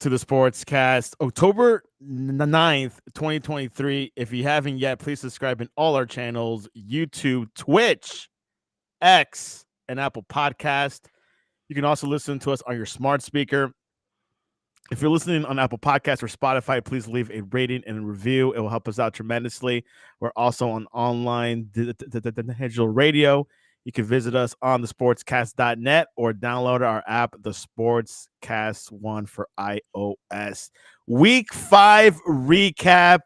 to the Sportscast, October 9th, 2023. If you haven't yet, please subscribe in all our channels: YouTube, Twitch, X, and Apple Podcast. You can also listen to us on your smart speaker. If you're listening on Apple Podcasts or Spotify, please leave a rating and a review. It will help us out tremendously. We're also on online digital radio. You can visit us on thesportscast.net or download our app, the Sportscast One for iOS. Week 5 recap.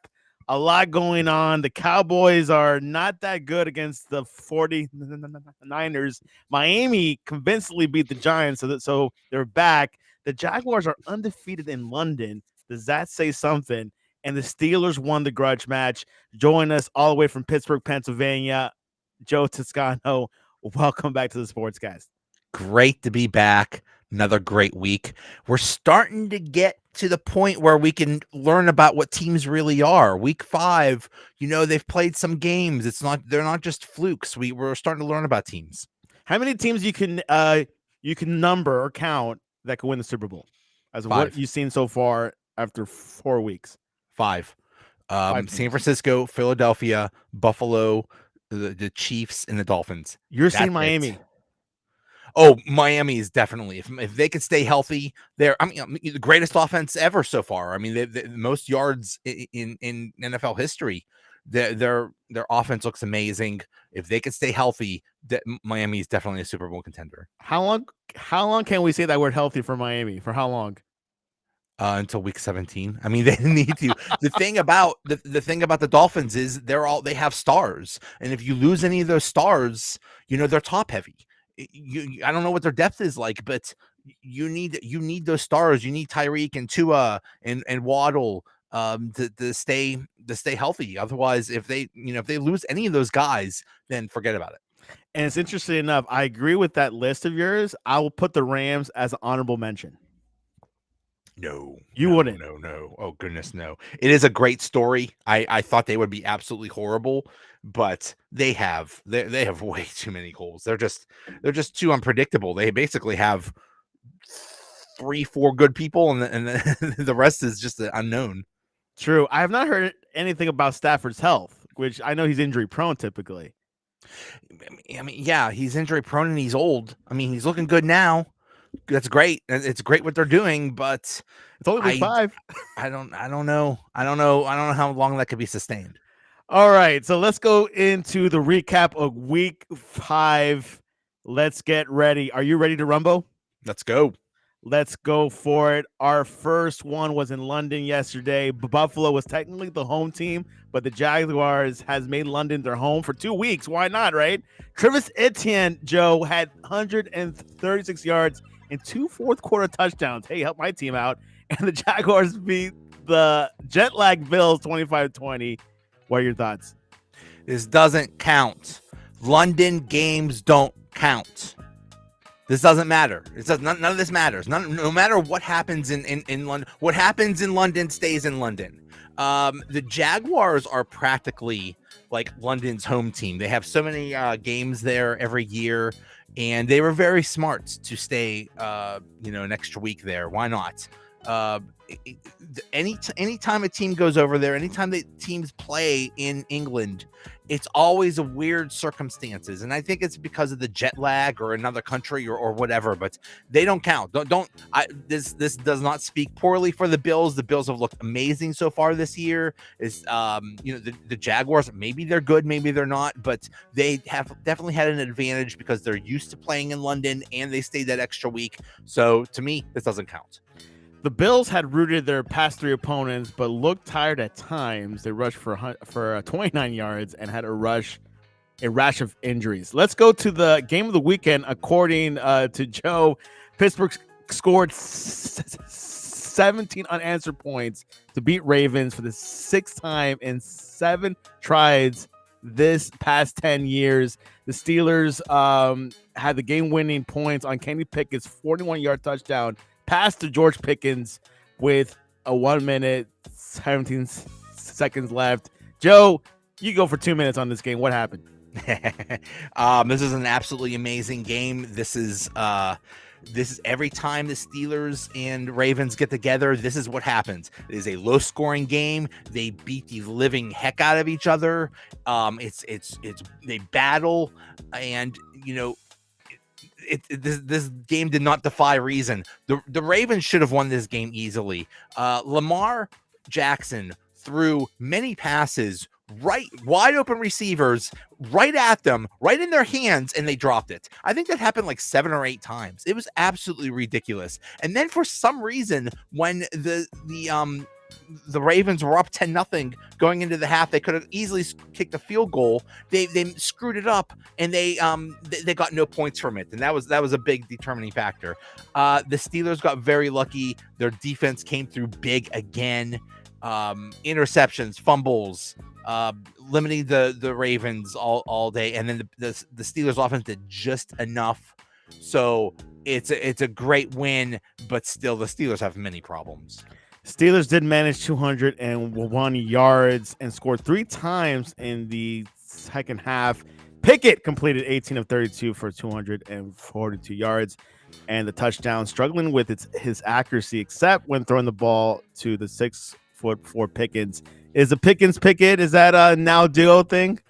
A lot going on. The Cowboys are not that good against the 49ers. Miami convincingly beat the Giants, so they're back. The Jaguars are undefeated in London. Does that say something? And the Steelers won the grudge match. Join us all the way from Pittsburgh, Pennsylvania, Joe Toscano. Welcome back to the Sportscast. Great to be back. Another great week. We're starting to get to the point where we can learn about what teams really are. Week 5, they've played some games. They're not just flukes. We're starting to learn about teams. How many teams you can number or count that could win the Super Bowl as of what you've seen so far after 4 weeks? 5. San Francisco, Philadelphia, Buffalo, the Chiefs, and the Dolphins. You're seeing Miami. Oh, Miami is definitely, if they could stay healthy, they're the greatest offense ever so far. I mean, the most yards in NFL history. Their offense looks amazing. If they could stay healthy, Miami is definitely a Super Bowl contender. How long can we say that we're healthy for Miami? For how long? Until week 17. I mean, they need to. The thing about the Dolphins is they have stars, and if you lose any of those stars, they're top heavy. I don't know what their depth is like, but you need those stars. You need Tyreek and Tua and Waddle to stay healthy. Otherwise, if they lose any of those guys, then forget about it. And it's interesting enough. I agree with that list of yours. I will put the Rams as an honorable mention. No, you wouldn't. No. Oh goodness, no. It is a great story. I thought they would be absolutely horrible, but they have way too many holes. They're just too unpredictable. They basically have 3-4 good people, and the rest is just an unknown. True. I have not heard anything about Stafford's health, which I know he's injury prone typically. I mean, yeah, he's injury prone and he's old. I mean, he's looking good now. That's great. It's great what they're doing, but it's only week 5. I don't know. I don't know how long that could be sustained. All right, so let's go into the recap of week 5. Let's get ready. Are you ready to rumble? Let's go. Let's go for it. Our first one was in London yesterday. Buffalo was technically the home team, but the Jaguars has made London their home for 2 weeks. Why not, right? Travis Etienne, Joe, had 136 yards and 2 fourth-quarter touchdowns. Hey, help my team out. And the Jaguars beat the jet-lagged Bills 25-20. What are your thoughts? This doesn't count. London games don't count. This doesn't matter. None of this matters. No matter what happens in London. What happens in London stays in London. The Jaguars are practically like London's home team. They have so many games there every year, and they were very smart to stay an extra week there. Why not? Anytime a team goes over there, anytime the teams play in England, it's always a weird circumstances, and I think it's because of the jet lag or another country or whatever. But they don't count. This does not speak poorly for the Bills. The Bills have looked amazing so far this year. The Jaguars, maybe they're good, maybe they're not, but they have definitely had an advantage because they're used to playing in London and they stayed that extra week. So to me, this doesn't count. The Bills had rooted their past 3 opponents, but looked tired at times. They rushed for 29 yards and had a rash of injuries. Let's go to the game of the weekend. According to Joe, Pittsburgh scored 17 unanswered points to beat Ravens for the 6th time in 7 tries this past 10 years. The Steelers had the game-winning points on Kenny Pickett's 41-yard touchdown pass to George Pickens with a 1 minute, 17 seconds left. Joe, you go for 2 minutes on this game. What happened? This is an absolutely amazing game. This is This is every time the Steelers and Ravens get together, this is what happens. It is a low scoring game. They beat the living heck out of each other. It's they battle, and this game did not defy reason. The Ravens should have won this game easily. Lamar Jackson threw many passes, right, wide open receivers right at them, right in their hands, and they dropped it. I think that happened like 7 or 8 times. It was absolutely ridiculous. And then for some reason, when the Ravens were up 10-0 going into the half, they could have easily kicked a field goal. They screwed it up, and they got no points from it, and that was a big determining factor. The Steelers got very lucky. Their defense came through big again. Interceptions, fumbles, limiting the Ravens all day, and then the Steelers offense did just enough. So it's a great win, but still the Steelers have many problems. Steelers did manage 201 yards and scored 3 times in the second half. Pickett completed 18 of 32 for 242 yards and the touchdown, struggling with his accuracy, except when throwing the ball to the 6'4" Pickens. Is the Pickens Pickett? Is that a now duo thing?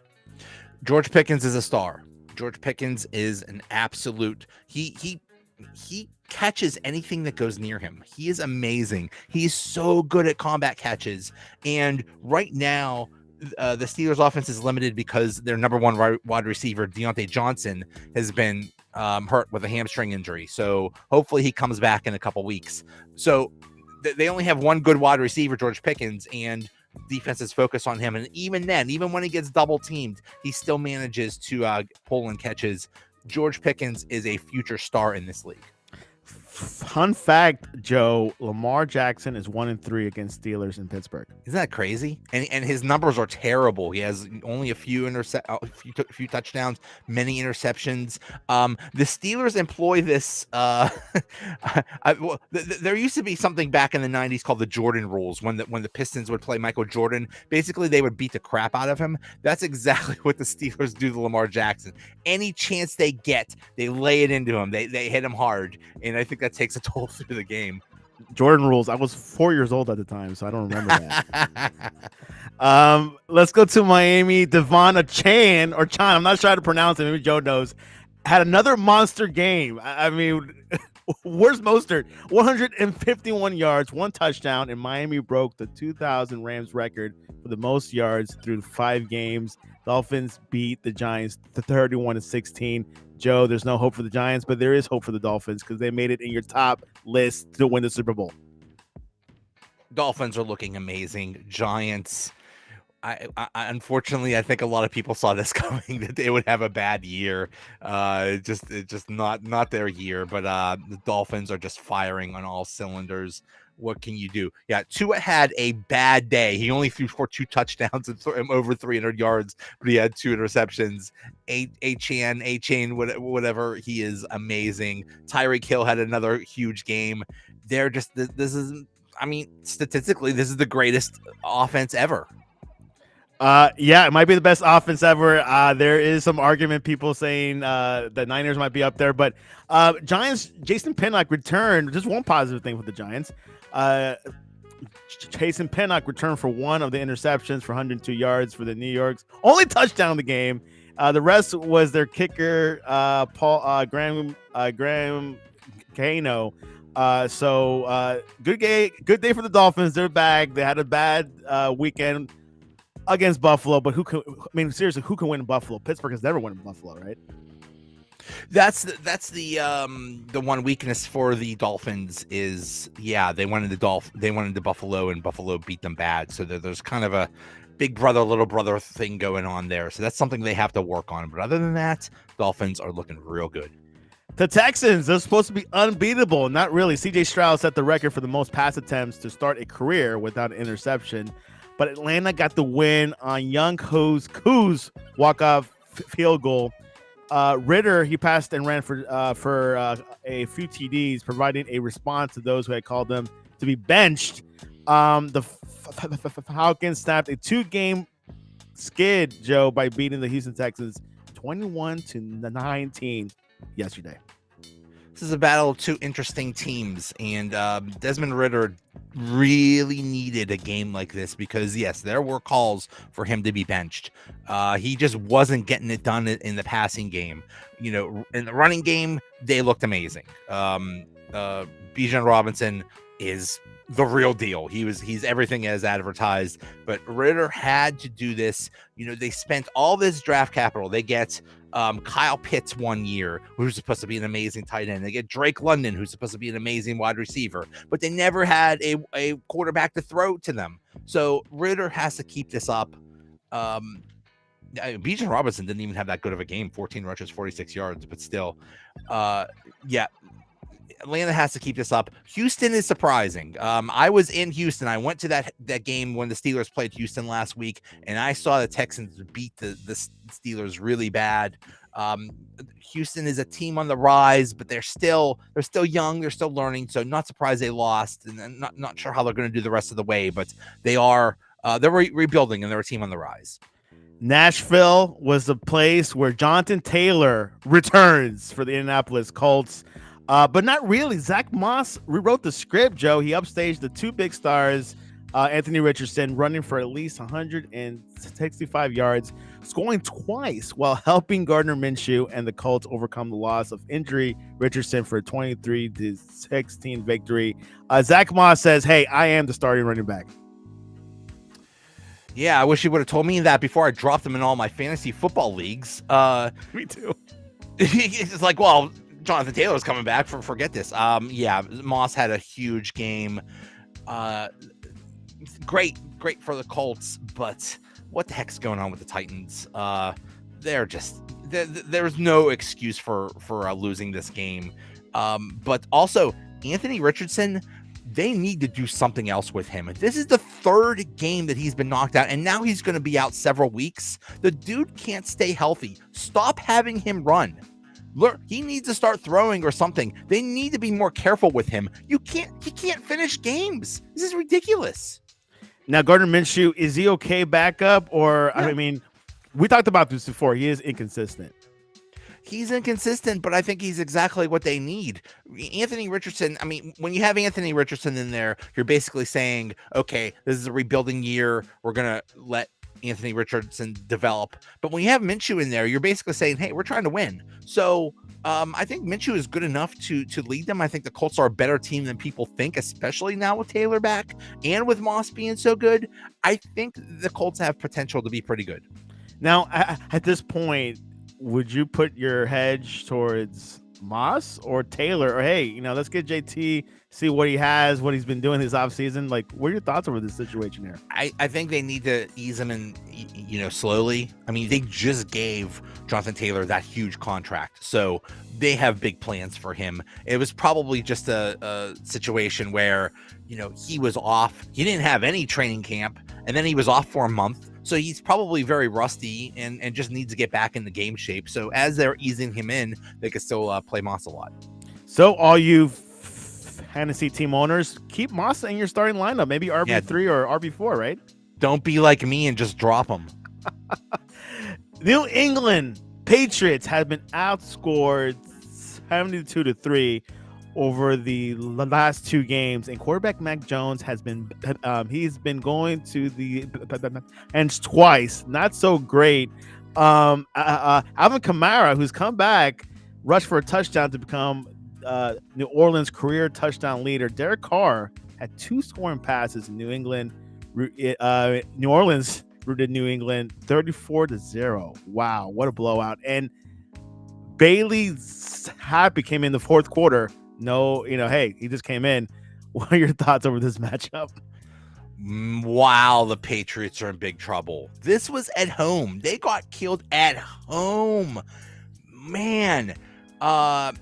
George Pickens is a star. George Pickens is an absolute. He catches anything that goes near him. He is amazing. He's so good at combat catches. And right now, the Steelers offense is limited because their number one wide receiver, Deontay Johnson, has been hurt with a hamstring injury. So hopefully he comes back in a couple weeks. So they only have one good wide receiver, George Pickens, and defense is focused on him. And even then, even when he gets double teamed, he still manages to pull in catches. George Pickens is a future star in this league. Fun fact, Joe, Lamar Jackson is 1-3 against Steelers in Pittsburgh. Isn't that crazy? And his numbers are terrible. He has only a few touchdowns, many interceptions. The Steelers employ this. There used to be something back in the 90s called the Jordan rules. When the Pistons would play Michael Jordan, basically they would beat the crap out of him. That's exactly what the Steelers do to Lamar Jackson. Any chance they get, they lay it into him. They hit him hard, and I think that takes a toll through the game. Jordan rules. I was 4 years old at the time, so I don't remember that. Let's go to Miami. Devon Chan. I'm not sure how to pronounce it. Maybe Joe knows. Had another monster game. I mean, where's Mostert? 151 yards, 1 touchdown, and Miami broke the 2000 Rams record for the most yards through 5 games. Dolphins beat the Giants 31-16. Joe, there's no hope for the Giants, but there is hope for the Dolphins because they made it in your top list to win the Super Bowl. Dolphins are looking amazing. Giants, I unfortunately, I think a lot of people saw this coming, that they would have a bad year. Just not their year, but the Dolphins are just firing on all cylinders. What can you do? Yeah, Tua had a bad day. He only threw for 2 touchdowns and over 300 yards, but he had 2 interceptions. A-Chain, whatever, he is amazing. Tyreek Hill had another huge game. They're just, this is, I mean, statistically, this is the greatest offense ever. Yeah, it might be the best offense ever. There is some argument, people saying the Niners might be up there, but Giants, Jason Pinnock returned. Just one positive thing for the Giants. Jason Pinnock returned for 1 of the interceptions for 102 yards for the New York's only touchdown in the game. The rest was their kicker, Graham Gano. So good day for the Dolphins. They're back. They had a bad weekend against Buffalo, but seriously, who can win in Buffalo? Pittsburgh has never won in Buffalo, right? That's the one weakness for the Dolphins is, yeah, they went into Buffalo, and Buffalo beat them bad. So there's kind of a big brother, little brother thing going on there. So that's something they have to work on. But other than that, Dolphins are looking real good. The Texans, they're supposed to be unbeatable. Not really. CJ Stroud set the record for the most pass attempts to start a career without an interception. But Atlanta got the win on Young Koo's walk-off field goal. Ritter, he passed and ran for a few TDs, providing a response to those who had called them to be benched. The Falcons snapped a 2-game skid, Joe, by beating the Houston Texans 21-19 yesterday. This is a battle of two interesting teams, and Desmond Ridder really needed a game like this because, yes, there were calls for him to be benched. He just wasn't getting it done in the passing game. You know, in the running game, they looked amazing. Bijan Robinson is the real deal. He's everything as advertised, but Ridder had to do this. You know, they spent all this draft capital. They get Kyle Pitts 1 year, who's supposed to be an amazing tight end. They get Drake London, who's supposed to be an amazing wide receiver, but they never had a quarterback to throw to them. So Ridder has to keep this up. Bijan Robinson didn't even have that good of a game, 14 rushes, 46 yards, but still, yeah, Atlanta has to keep this up. Houston is surprising. I was in Houston. I went to that game when the Steelers played Houston last week, and I saw the Texans beat the Steelers really bad. Houston is a team on the rise, but they're still young. They're still learning, so not surprised they lost, and I'm not sure how they're going to do the rest of the way, but they are they're rebuilding, and they're a team on the rise. Nashville was the place where Jonathan Taylor returns for the Indianapolis Colts. But not really. Zach Moss rewrote the script, Joe. He upstaged the two big stars, Anthony Richardson, running for at least 165 yards, scoring twice while helping Gardner Minshew and the Colts overcome the loss of injury. Richardson for a 23-16 victory. Zach Moss says, "Hey, I am the starting running back." Yeah, I wish you would have told me that before I dropped him in all my fantasy football leagues. Me too. It's like, well, Jonathan Taylor's coming back. Forget this. Yeah, Moss had a huge game. Great for the Colts, but what the heck's going on with the Titans? There's no excuse for losing this game. But also Anthony Richardson, they need to do something else with him. This is the third game that he's been knocked out, and now he's going to be out several weeks. The dude can't stay healthy. Stop having him run. Look, he needs to start throwing or something. They need to be more careful with him. He can't finish games. This is ridiculous. Now, Gardner Minshew, is he okay backup? Or, yeah. I mean, we talked about this before. He is inconsistent. He's inconsistent, but I think he's exactly what they need. Anthony Richardson, I mean, when you have Anthony Richardson in there, you're basically saying, okay, this is a rebuilding year. We're going to let Anthony Richardson develop. But when you have Minshew in there, you're basically saying, hey, we're trying to win. So I think Minshew is good enough to lead them. I think the Colts are a better team than people think, especially now with Taylor back and with Moss being so good. I think the Colts have potential to be pretty good. Now, at this point, would you put your hedge towards Moss or Taylor? Or, hey, let's get JT, see what he has, what he's been doing this offseason. Like, what are your thoughts over this situation here? I think they need to ease him in, slowly. I mean, they just gave Jonathan Taylor that huge contract, so they have big plans for him. It was probably just a situation where, he was off. He didn't have any training camp, and then he was off for a month. So he's probably very rusty and just needs to get back in the game shape. So as they're easing him in, they can still play Moss a lot. So all you fantasy team owners, keep Moss in your starting lineup. Maybe RB3 or RB4, right? Don't be like me and just drop him. New England Patriots have been outscored 72-3 over the last two games, and quarterback Mac Jones has been he's been going to the bench twice. Not so great. Alvin Kamara, who's come back, rushed for a touchdown to become New Orleans' career touchdown leader. Derek Carr had two scoring passes in New England. New Orleans routed New England 34-0. Wow, what a blowout! And Bailey Zappi came in the fourth quarter. No, hey, he just came in. What are your thoughts over this matchup? Wow, the Patriots are in big trouble. This was at home. They got killed at home. Man, the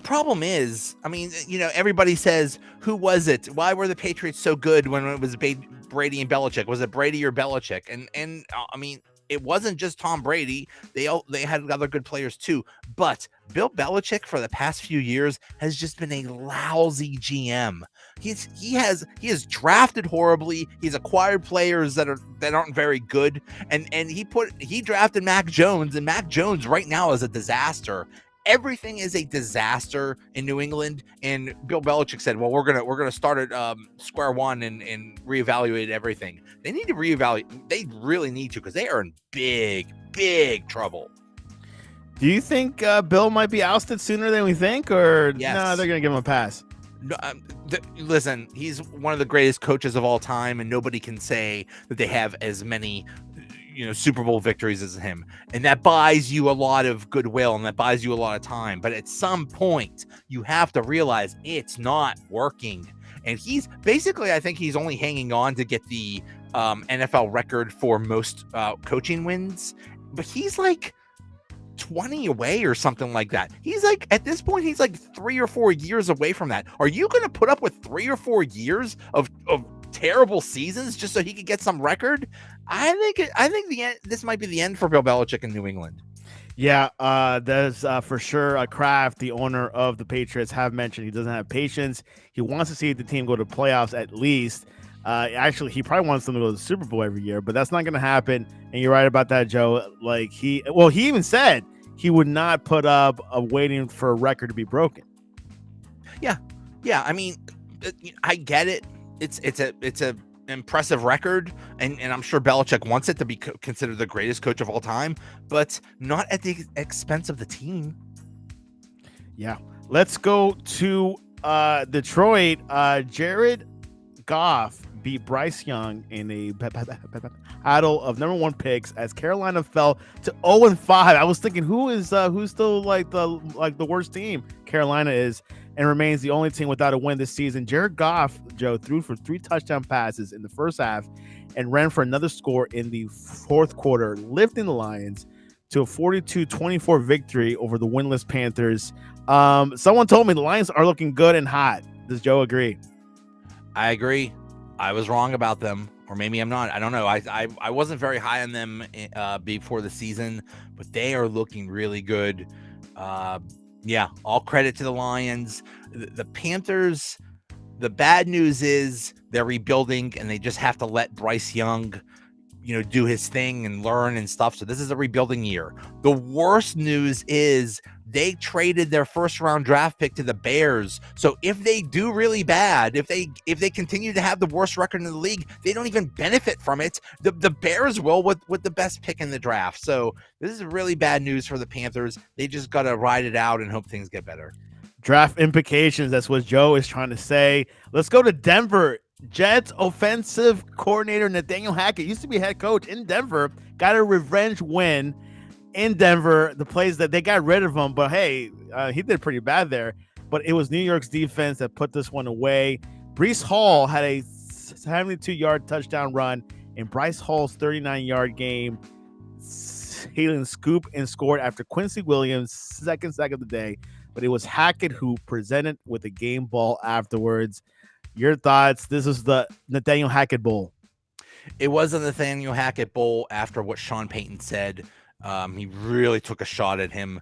problem is, I mean, everybody says, who was it? Why were the Patriots so good when it was Brady and Belichick? Was it Brady or Belichick? And I mean, it wasn't just Tom Brady. They had other good players too. But Bill Belichick for the past few years has just been a lousy GM. He has drafted horribly. He's acquired players that aren't very good. And he drafted Mac Jones, and Mac Jones right now is a disaster. everything is a disaster in New England. And Bill Belichick said, well, we're gonna start at square one and reevaluate everything. They need to reevaluate. They really need to, because they are in big trouble. Do you think Bill might be ousted sooner than we think, or Yes. no, they're going to give him a pass? No, listen, he's one of the greatest coaches of all time, and nobody can say that they have as many, Super Bowl victories as him. And that buys you a lot of goodwill, and that buys you a lot of time. But at some point, you have to realize it's not working. And he's basically, I think he's only hanging on to get the NFL record for most coaching wins. But he's like 20 away or something like that. He's like, at this point, he's like 3 or 4 years away from that. Are you going to put up with 3 or 4 years of terrible seasons just so he could get some record? I think the end, this might be the end for Bill Belichick in New England. Yeah, there's for sure Kraft, the owner of the Patriots, have mentioned he doesn't have patience. He wants to see the team go to playoffs at least. Actually, he probably wants them to go to the Super Bowl every year, but that's not going to happen. And you're right about that, Joe. Like he even said he would not put up a waiting for a record to be broken. Yeah. I mean, I get it. It's a impressive record, and I'm sure Belichick wants it to be considered the greatest coach of all time, but not at the expense of the team. Yeah. Let's go to Detroit. Jared Goff beat Bryce Young in a battle of number 1 picks as Carolina fell to 0-5. I was thinking, who's still like the worst team? Carolina is, and remains the only team without a win this season. Jared Goff, Joe, threw for 3 touchdown passes in the first half and ran for another score in the fourth quarter, lifting the Lions to a 42-24 victory over the winless Panthers. Someone told me the Lions are looking good and hot. Does Joe agree? I agree. I was wrong about them, or maybe I'm not. I don't know. I wasn't very high on them before the season, but they are looking really good. Yeah, all credit to the Lions. The Panthers, the bad news is they're rebuilding, and they just have to let Bryce Young, do his thing and learn and stuff. So this is a rebuilding year. The worst news is they traded their first-round draft pick to the Bears. So if they do really bad, if they continue to have the worst record in the league, they don't even benefit from it. The Bears will with the best pick in the draft. So this is really bad news for the Panthers. They just got to ride it out and hope things get better. Draft implications. That's what Joe is trying to say. Let's go to Denver. Jets offensive coordinator Nathaniel Hackett used to be head coach in Denver. Got a revenge win in Denver. The plays that they got rid of him, but hey, he did pretty bad there. But it was New York's defense that put this one away. Breece Hall had a 72-yard touchdown run in Bryce Hall's 39-yard game. He scooped and scored after Quincy Williams' second sack of the day. But it was Hackett who presented with the game ball afterwards. Your thoughts? This is the Nathaniel Hackett Bowl. It was a Nathaniel Hackett Bowl after what Sean Payton said. He really took a shot at him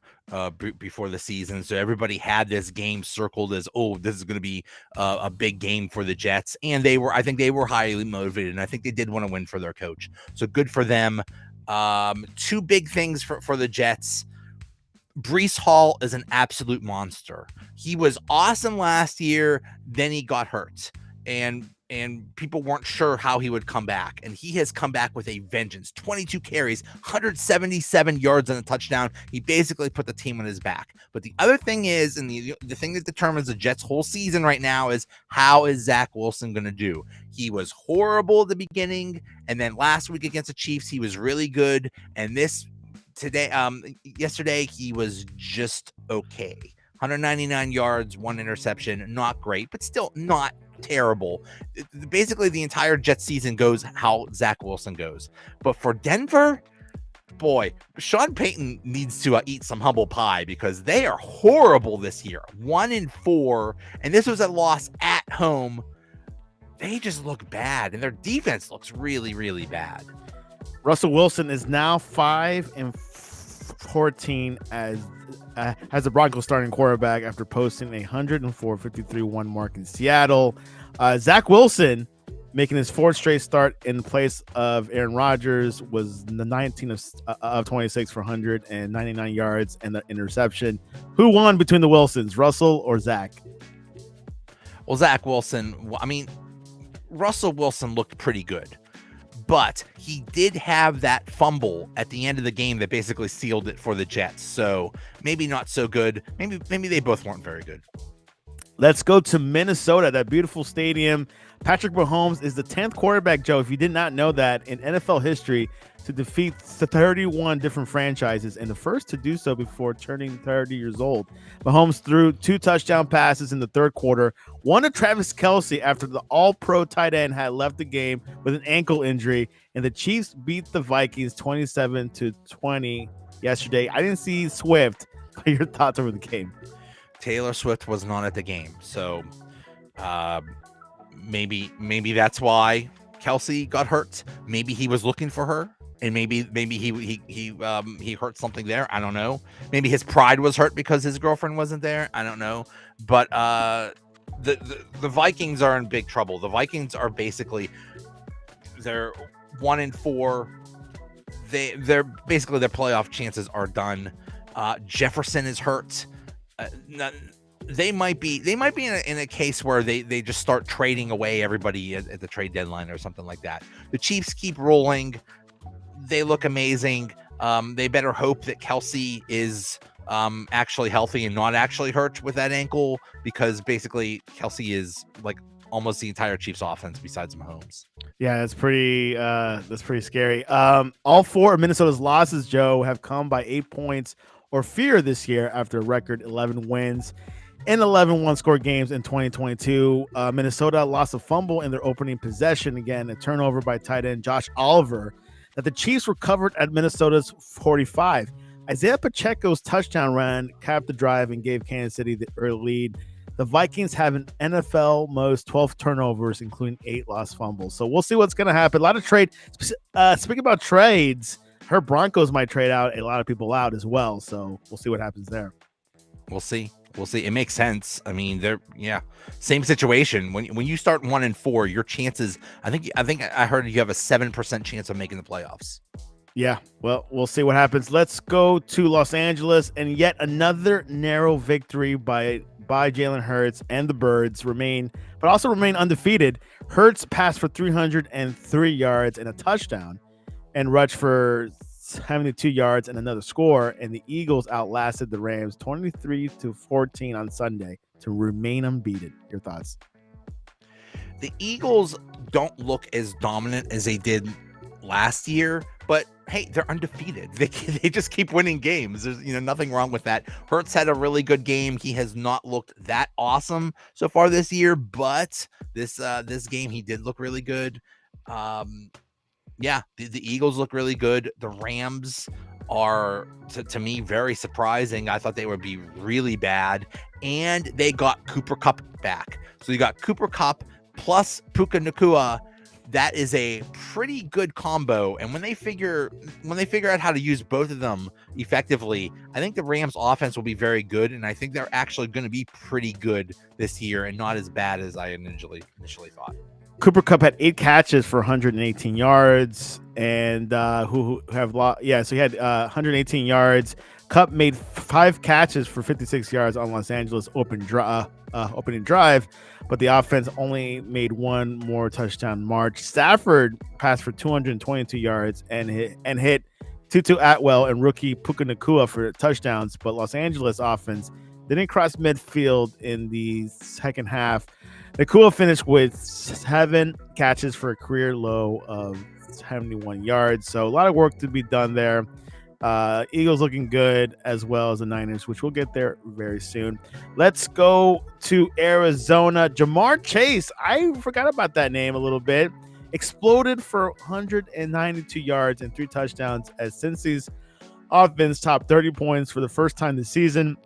before the season. So everybody had this game circled as, this is going to be a big game for the Jets. And I think they were highly motivated, and I think they did want to win for their coach. So good for them. 2 big things for the Jets. Breece Hall is an absolute monster. He was awesome last year, then he got hurt. And people weren't sure how he would come back. And he has come back with a vengeance. 22 carries, 177 yards and a touchdown. He basically put the team on his back. But the other thing is, and the thing that determines the Jets' whole season right now is, how is Zach Wilson going to do? He was horrible at the beginning, and then last week against the Chiefs, he was really good. And yesterday, he was just okay. 199 yards, 1 interception, not great, but still not terrible. Basically, the entire Jets season goes how Zach Wilson goes. But for Denver, boy, Sean Payton needs to eat some humble pie, because they are horrible this year. 1-4, and this was a loss at home. They just look bad, and their defense looks really, really bad. Russell Wilson is now 5-14 as the Broncos starting quarterback after posting a 104-53-1 mark in Seattle. Zach Wilson making his fourth straight start in place of Aaron Rodgers, was the 19 of 26 for 199 yards and the interception. Who won between the Wilsons, Russell or Zach? Well, Zach Wilson, I mean, Russell Wilson looked pretty good, but he did have that fumble at the end of the game that basically sealed it for the Jets. So maybe not so good. Maybe they both weren't very good. Let's go to Minnesota, that beautiful stadium. Patrick Mahomes is the 10th quarterback, Joe, if you did not know that, in NFL history to defeat 31 different franchises, and the first to do so before turning 30 years old. Mahomes threw 2 touchdown passes in the third quarter, one to Travis Kelce after the all-pro tight end had left the game with an ankle injury, and the Chiefs beat the Vikings 27-20 yesterday. I didn't see Swift. What are your thoughts over the game? Taylor Swift was not at the game, so maybe that's why Kelce got hurt. Maybe he was looking for her, and maybe he hurt something there. I don't know. Maybe his pride was hurt because his girlfriend wasn't there. I don't know. But the Vikings are in big trouble. The Vikings are basically, they're 1-4. They're basically, their playoff chances are done. Jefferson is hurt. They might be in a case where they just start trading away everybody at the trade deadline or something like that. The Chiefs keep rolling. They look amazing. They better hope that Kelce is actually healthy and not actually hurt with that ankle, because basically Kelce is like almost the entire Chiefs offense besides Mahomes. Yeah, that's pretty scary. All 4 of Minnesota's losses, Joe, have come by 8 points or fewer this year after a record 11 wins in 11 one-score games in 2022. Minnesota lost a fumble in their opening possession, again, a turnover by tight end Josh Oliver that the Chiefs recovered at Minnesota's 45. Isaiah Pacheco's touchdown run capped the drive and gave Kansas City the early lead. The Vikings have an NFL most 12 turnovers, including 8 lost fumbles. So we'll see what's going to happen. A lot of trade. Speaking about trades, her Broncos might trade out a lot of people out as well. So we'll see what happens there. We'll see. It makes sense. I mean, same situation. When you start 1-4, your chances, I think I heard you have a 7% chance of making the playoffs. Yeah, well, we'll see what happens. Let's go to Los Angeles, and yet another narrow victory by Jalen Hurts, and the Birds remain undefeated. Hurts passed for 303 yards and a touchdown, and rushed for 72 yards and another score, and the Eagles outlasted the Rams 23-14 on Sunday to remain unbeaten. Your thoughts? The Eagles don't look as dominant as they did last year, but hey, they're undefeated. They just keep winning games. There's nothing wrong with that. Hurts had a really good game. He has not looked that awesome so far this year, but this game he did look really good. Yeah, the Eagles look really good. The Rams are, to me, very surprising. I thought they would be really bad. And they got Cooper Kupp back. So you got Cooper Kupp plus Puka Nacua. That is a pretty good combo. And when they figure out how to use both of them effectively, I think the Rams offense will be very good. And I think they're actually going to be pretty good this year and not as bad as I initially thought. Cooper Kupp had 8 catches for 118 yards, and so he had 118 yards. Kupp made 5 catches for 56 yards on Los Angeles opening drive, but the offense only made 1 more touchdown march. Stafford passed for 222 yards and hit Tutu Atwell and rookie Puka Nacua for touchdowns, but Los Angeles offense didn't cross midfield in the second half. Nacua finished with 7 catches for a career low of 71 yards. So a lot of work to be done there. Eagles looking good, as well as the Niners, which we'll get there very soon. Let's go to Arizona. Jamar Chase, I forgot about that name a little bit, exploded for 192 yards and 3 touchdowns as Cincy's offense topped 30 points for the first time this season.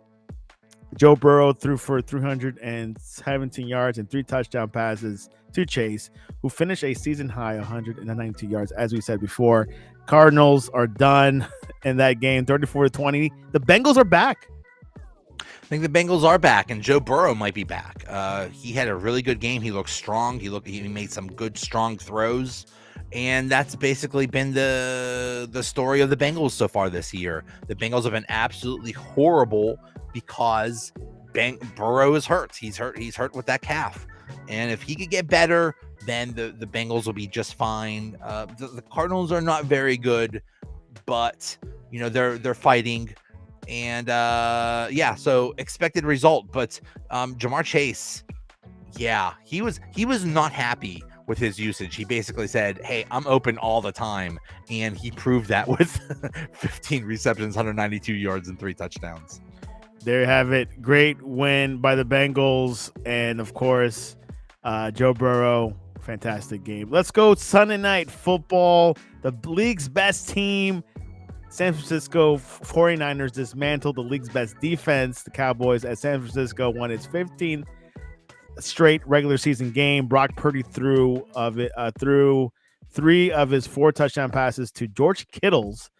Joe Burrow threw for 317 yards and 3 touchdown passes to Chase, who finished a season high 192 yards. As we said before, Cardinals are done in that game, 34-20. The Bengals are back. think the Bengals are back, and Joe Burrow might be back. He had a really good game. He looked strong. He made some good, strong throws, and that's basically been the story of the Bengals so far this year. The Bengals have been absolutely horrible because Burrow is hurt. He's hurt. He's hurt with that calf, and if he could get better, then the Bengals will be just fine. The Cardinals are not very good, but they're fighting. And so expected result, but Jamar Chase, he was not happy with his usage. He basically said, "Hey, I'm open all the time," and he proved that with 15 receptions, 192 yards, and 3 touchdowns. There you have it. Great win by the Bengals, and of course, Joe Burrow. Fantastic game. Let's go Sunday Night Football. The league's best team, San Francisco 49ers, dismantled the league's best defense, the Cowboys, as San Francisco won its 15th straight regular season game. Brock Purdy threw 3 of his 4 touchdown passes to George Kittle's,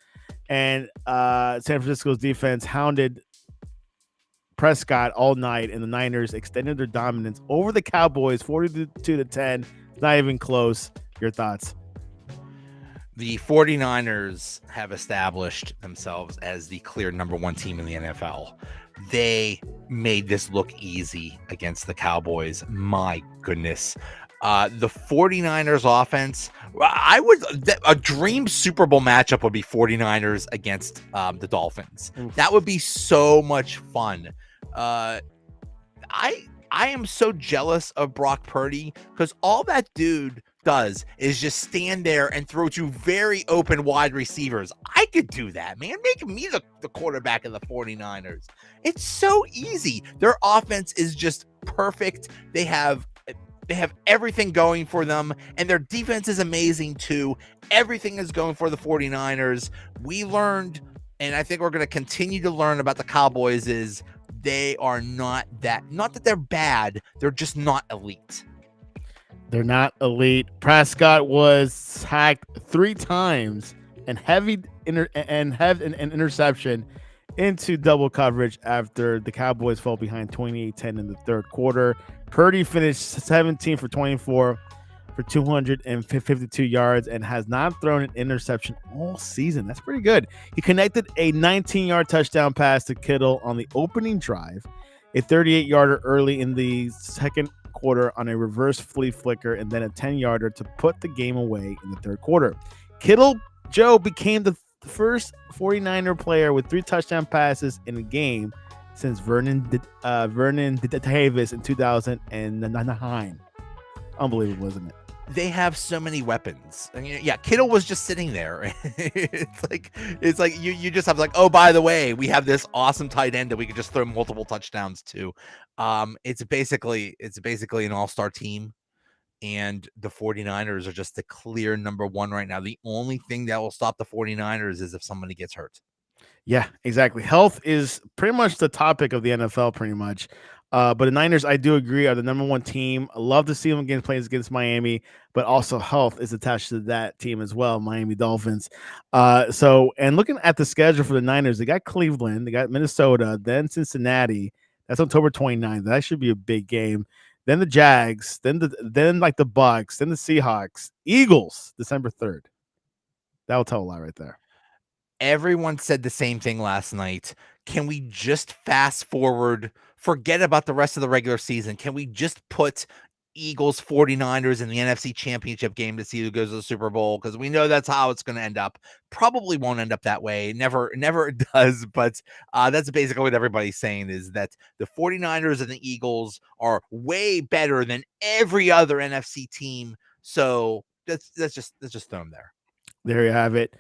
and San Francisco's defense hounded Prescott all night, and the Niners extended their dominance over the Cowboys 42-10. Not even close. Your thoughts? The 49ers have established themselves as the clear number 1 team in the NFL. They made this look easy against the Cowboys. My goodness. The 49ers offense, a dream Super Bowl matchup would be 49ers against the Dolphins. That would be so much fun. I am so jealous of Brock Purdy because all that dude does is just stand there and throw to very open wide receivers. I could do that, man. Make me the quarterback of the 49ers. It's so easy. Their offense is just perfect. They have everything going for them, and their defense is amazing too. Everything is going for the 49ers. We learned, and I think we're going to continue to learn about the Cowboys, is they are not that they're bad. They're just not elite. They're not elite. Prescott was sacked 3 times and had an interception into double coverage after the Cowboys fell behind 28-10 in the third quarter. Purdy finished 17 for 24 for 252 yards and has not thrown an interception all season. That's pretty good. He connected a 19-yard touchdown pass to Kittle on the opening drive, a 38-yarder early in the second quarter on a reverse flea flicker, and then a 10-yarder to put the game away in the third quarter. Kittle, Joe, became the first 49er player with 3 touchdown passes in a game since Vernon Davis in 2009. Unbelievable, isn't it? They have so many weapons. I mean, Kittle was just sitting there. it's like you just have oh, by the way, we have this awesome tight end that we could just throw multiple touchdowns to. It's basically an all-star team, and the 49ers are just the clear number 1 right now. The only thing that will stop the 49ers is if somebody gets hurt. Yeah, exactly. Health is pretty much the topic of the NFL, pretty much. But the Niners, I do agree, are the number 1 team. I love to see them playing against Miami, but also health is attached to that team as well, Miami Dolphins. And looking at the schedule for the Niners, they got Cleveland, they got Minnesota, then Cincinnati. That's October 29th. That should be a big game. Then the Jags, then the Bucks, then the Seahawks, Eagles, December 3rd. That will tell a lot right there. Everyone said the same thing last night. Can we just fast forward, forget about the rest of the regular season? Can we just put Eagles 49ers in the NFC Championship game to see who goes to the Super Bowl? Because we know that's how it's going to end up. Probably won't end up that way. Never does. But that's basically what everybody's saying, is that the 49ers and the Eagles are way better than every other NFC team. So let's just throw them there. There you have it.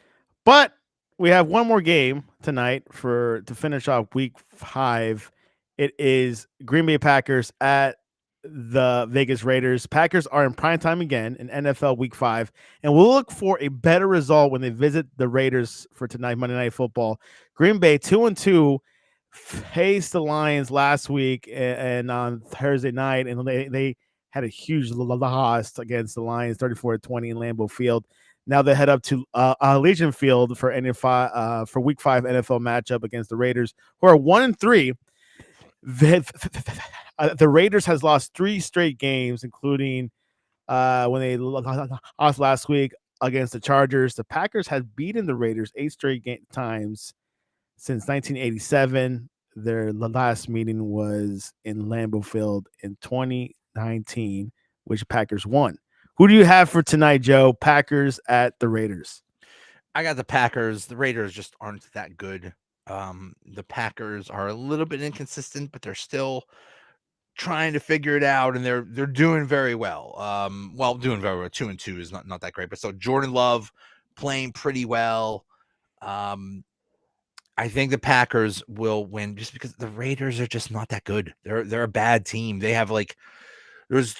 But we have one more game tonight to finish off week 5. It is Green Bay Packers at the Vegas Raiders. Packers are in prime time again in NFL week 5, and we'll look for a better result when they visit the Raiders for tonight, Monday Night Football. Green Bay 2-2 faced the Lions last week and on Thursday night, and they had a huge loss against the Lions, 34-20 in Lambeau Field. Now they head up to Legion Field for week 5 NFL matchup against the Raiders, who are 1-3. The Raiders has lost 3 straight games, including when they lost last week against the Chargers. The Packers have beaten the Raiders 8 straight times since 1987. Their last meeting was in Lambeau Field in 2019, which Packers won. Who do you have for tonight, Joe? Packers at the Raiders. I got the Packers. The Raiders just aren't that good. The Packers are a little bit inconsistent, but they're still trying to figure it out, and they're doing very well. Doing very well. 2-2 is not that great, but so Jordan Love playing pretty well. I think the Packers will win just because the Raiders are just not that good. They're a bad team. They have there's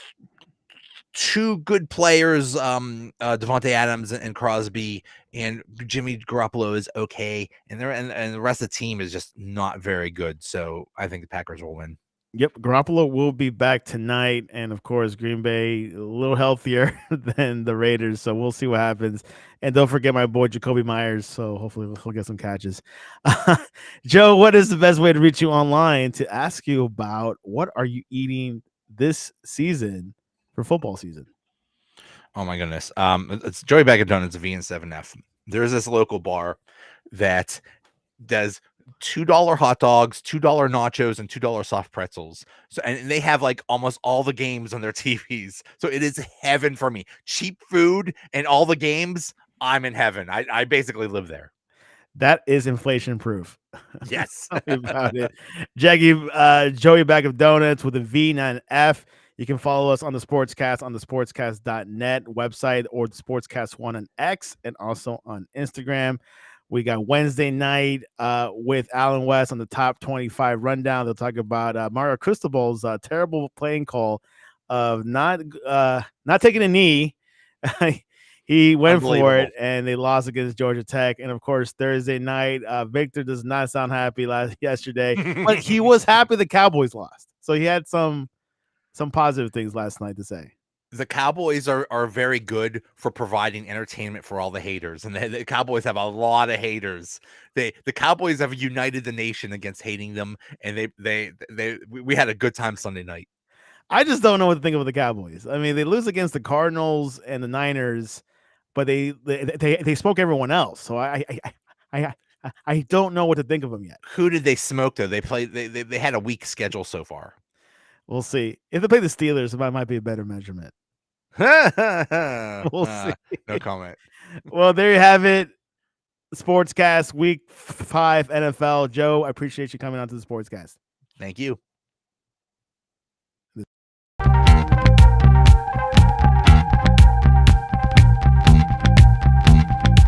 2 good players, Devontae Adams and Crosby, and Jimmy Garoppolo is okay, and the rest of the team is just not very good. So I think the Packers will win. Yep, Garoppolo will be back tonight, and of course, Green Bay a little healthier than the Raiders, so we'll see what happens. And don't forget my boy Jacoby Myers, so hopefully he'll get some catches. Joe, what is the best way to reach you online to ask you about what are you eating this season for football season? Oh my goodness. It's Joey Bag of Donuts V&7F. There's this local bar that does $2 hot dogs, $2 nachos, and $2 soft pretzels. So and they have like almost all the games on their TVs. So it is heaven for me. Cheap food and all the games. I'm in heaven. I basically live there. That is inflation proof. Yes. Tell me about it. Joey Bag of Donuts with a V, not an F. You can follow us on the Sportscast on the sportscast.net website or the Sportscast1 on X and also on Instagram. We got Wednesday night with Alan West on the top 25 rundown. They'll talk about Mario Cristobal's terrible playing call of not taking a knee. He went for it, and they lost against Georgia Tech. And of course, Thursday night, Victor does not sound happy yesterday, but he was happy the Cowboys lost. So he had some positive things last night to say. The Cowboys are very good for providing entertainment for all the haters, and the Cowboys have a lot of haters. The Cowboys have united the nation against hating them, and we had a good time Sunday night. I just don't know what to think of the Cowboys. I mean, they lose against the Cardinals and the Niners, but they spoke everyone else. So I don't know what to think of them yet. Who did they smoke though? They had a weak schedule so far. We'll see. If they play the Steelers, it might be a better measurement. We'll see. No comment. Well, there you have it. Sportscast Week 5 NFL. Joe, I appreciate you coming on to the Sportscast. Thank you.